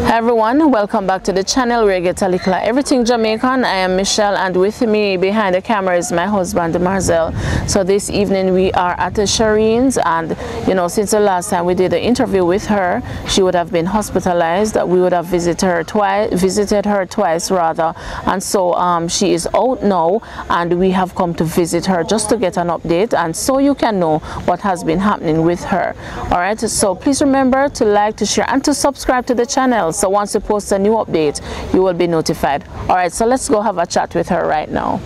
Hi everyone, welcome back to the channel where you get a little everything Jamaican. I am Michelle, and with me behind the camera is my husband Marcel. So this evening we are at the Shereen's, and you know, since the last time we did the interview with her, she would have been hospitalized. We would have visited her twice rather, and so she is out now, and we have come to visit her just to get an update and so you can know what has been happening with her. All right, so please remember to like, to share, and to subscribe to the channel, so once we post a new update you will be notified. All right, so let's go have a chat with her right now.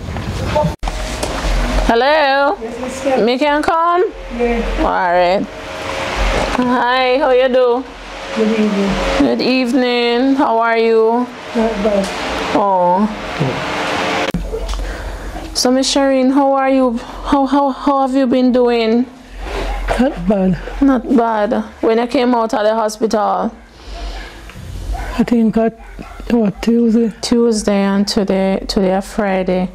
Hello. Yes, me can come? Yeah. All right. Hi, how you do? Good evening. Good evening. How are you? Not bad. Oh. So Miss Shereen, how are you? How have you been doing? Not bad. Not bad. When I came out of the hospital? I think what, Tuesday? Tuesday, and today Friday.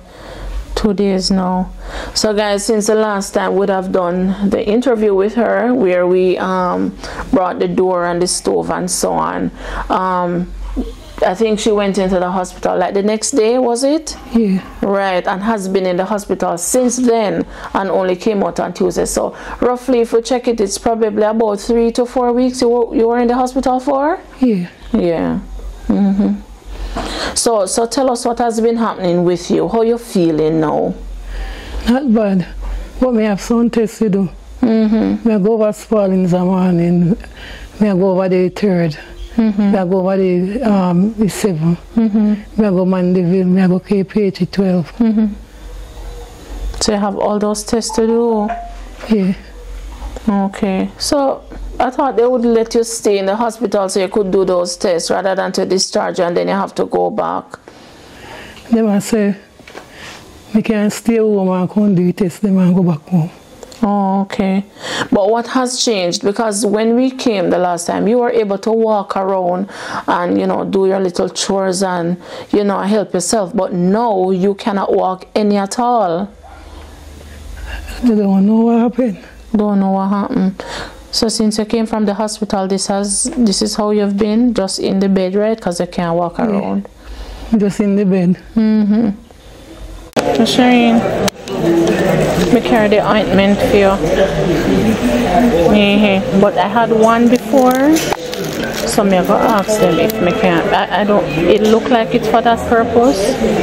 2 days now. So guys, since the last time we would have done the interview with her where we brought the door and the stove and so on, I think she went into the hospital like the next day, was it? Yeah. Right, and has been in the hospital since then and only came out on Tuesday. So roughly, if we check it, it's probably about 3 to 4 weeks you were in the hospital for? Yeah. Yeah. So tell us what has been happening with you. How you feeling now? Not bad. But me have some tests to do. Me go over Spal in the morning. Me go over the 3rd. Me go over the 7th. Me go Mandeville. Me go KPH 12. So you have all those tests to do? Yeah. Okay. So I thought they would let you stay in the hospital so you could do those tests rather than to discharge you and then you have to go back. They must say I can't stay home and come do the test. They must go back home. Oh, okay. But what has changed? Because when we came the last time, you were able to walk around and, you know, do your little chores and, you know, help yourself. But now you cannot walk any at all. I don't know what happened. Don't know what happened. So since you came from the hospital, this is how you've been, just in the bed, right? Because you can't walk around. Yeah. Just in the bed. So Shereen, me carry the ointment for you. But I had one before, so me go ask them if me can. I don't. It look like it's for that purpose.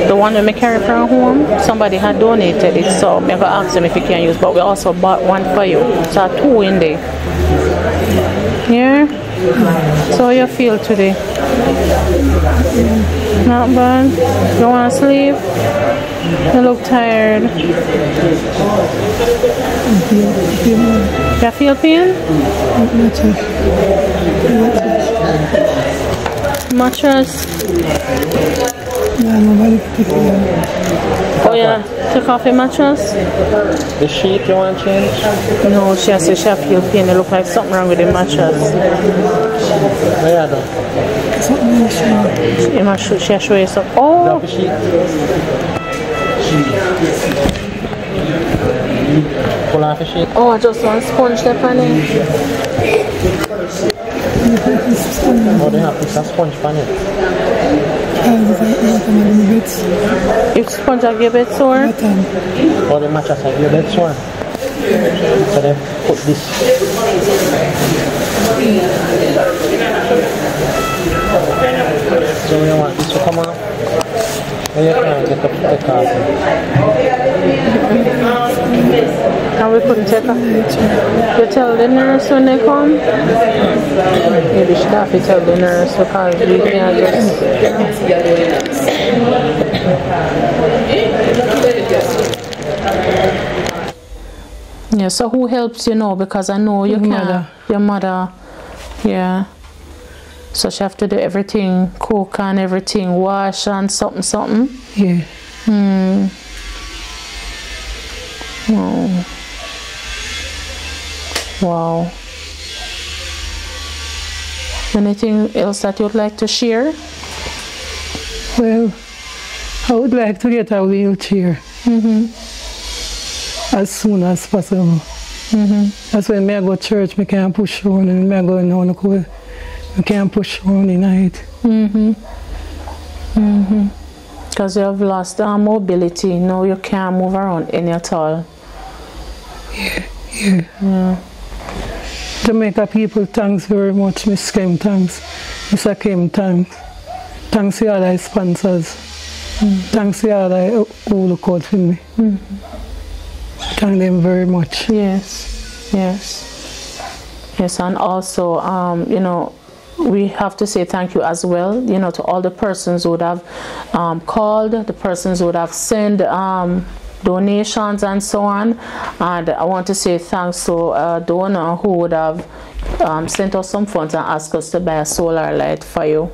The one that me carry from home, somebody had donated it, so me go ask them if you can use. But we also bought one for you, so 2 in there. Yeah. So how you feel today? Not bad. You want to sleep? You look tired. You feel pain? Mattress. Oh yeah, take off your mattress. The sheet you want to change? No, she has to feel pain. It look like something wrong with the mattress. Where though? She show you something. Oh! The sheet. Pull off the sheet. Oh, I just want sponge there, honey. Oh, they have this sponge on it. If sponge I give it sore? Or the mattress I give it sore. So they put this. So you want this to come off? Then you can't get up the car. And we couldn't take off. You tell the nurse when they come? Maybe she have to tell the nurse because we can't just... Yeah, so who helps you now? Because I know you can't. Your mother. Yeah. So she have to do everything, cook and everything, wash and something. Yeah. Oh. Wow. Anything else that you'd like to share? Well, I would like to get a wheelchair as soon as possible. That's when I go to church, I can push on and I go in on the You can't push on the night. Because you have lost mobility. No, you can't move around any at all. Yeah. Jamaica people, thanks very much. Miss Kim, thanks. Mr. Kim, thanks. Thanks to all the sponsors. Thanks to all the who look out for me. Thank them very much. Yes, and also, you know, we have to say thank you as well, you know, to all the persons who would have called, the persons who would have sent donations and so on. And I want to say thanks to a donor who would have sent us some funds and asked us to buy a solar light for you.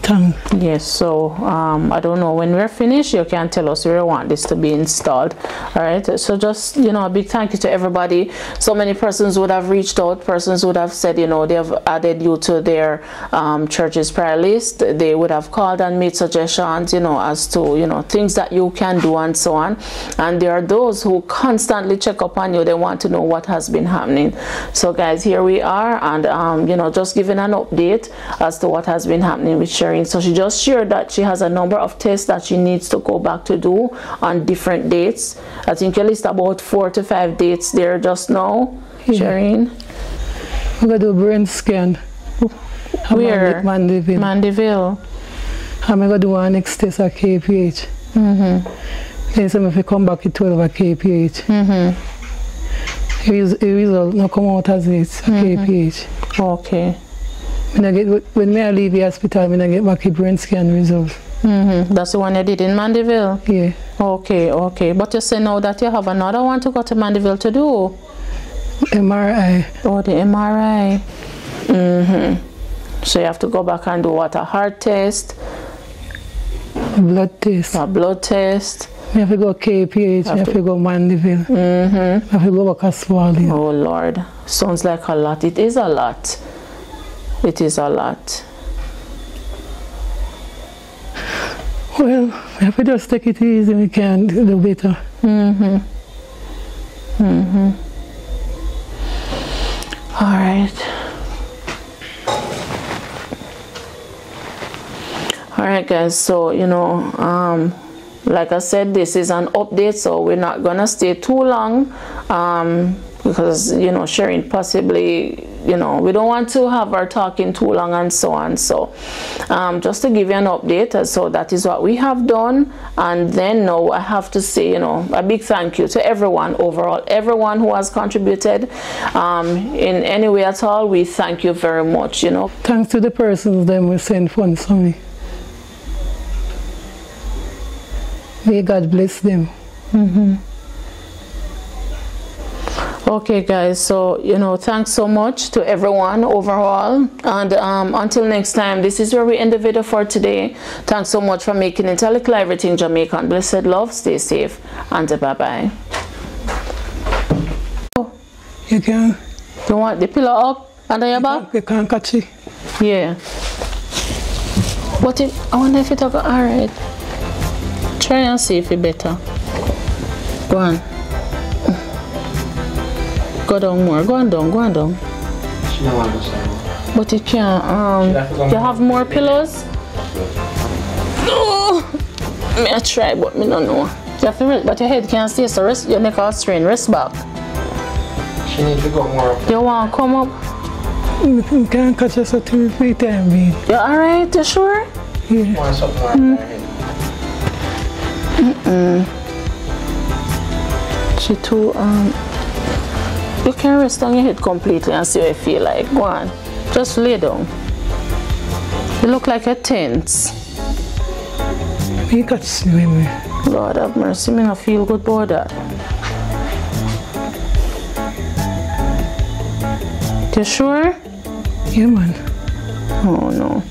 Thanks. Yes, so I don't know, when we're finished you can tell us where you want this to be installed. All right, so just, you know, a big thank you to everybody. So many persons would have reached out, persons would have said, you know, they have added you to their church's prayer list. They would have called and made suggestions, you know, as to, you know, things that you can do and so on. And there are those who constantly check up on you. They want to know what has been happening. So guys, here we are, and you know, just giving an update as to what has been happening with Shereen. So she just shared that she has a number of tests that she needs to go back to do on different dates. I think at least about 4 to 5 dates there just now. Shereen, I'm going to do a brain scan. Where? Mandeville. Mandeville. I'm going to do one next test at KPH. Yes, if I come back at 12 at KPH. The result not come out as it's KPH. Okay. When I leave the hospital, I get back a brain scan result. That's the one you did in Mandeville? Yeah. Okay. But you say now that you have another one to go to Mandeville to do? MRI. Oh, the MRI. So you have to go back and do what? A heart test? A blood test. A blood test. I have to go KPH, I have to go Mandeville. I have to go back as well. Oh Lord, sounds like a lot. It is a lot. It is a lot. Well, if we just take it easy, we can do better. All right. All right, guys. So, you know, like I said, this is an update, so we're not gonna stay too long. Because, you know, Shereen possibly, you know, we don't want to have her talking too long and so on. So just to give you an update, so that is what we have done. And then now I have to say, you know, a big thank you to everyone overall, everyone who has contributed in any way at all. We thank you very much, you know. Thanks to the persons that will send funds for me. May God bless them. Okay guys, so, you know, thanks so much to everyone overall, and until next time, this is where we end the video for today. Thanks so much for making it a Likkle Everything Jamaican. Blessed love, stay safe, and bye bye. You can. You want the pillow up under your back? You can't catch it. Yeah. What if I wonder if it's alright? Try and see if it's better. Go on. Go down more. Go on down. Go on down. She don't understand. But you can't. You have more pillows? No. I try, but me don't know. You have to rest, but your head can't stay. So rest. Your neck all strain. Rest back. She needs to go more. You want to come up? You can't catch us at 2 3 times, babe. You alright? You sure? Yeah. Want something like that? She too you can rest on your head completely and see what you feel like. Go on. Just lay down. You look like a tense. You catch me, baby. Lord have mercy, me not feel good about that. You sure? Yeah, man. Oh no.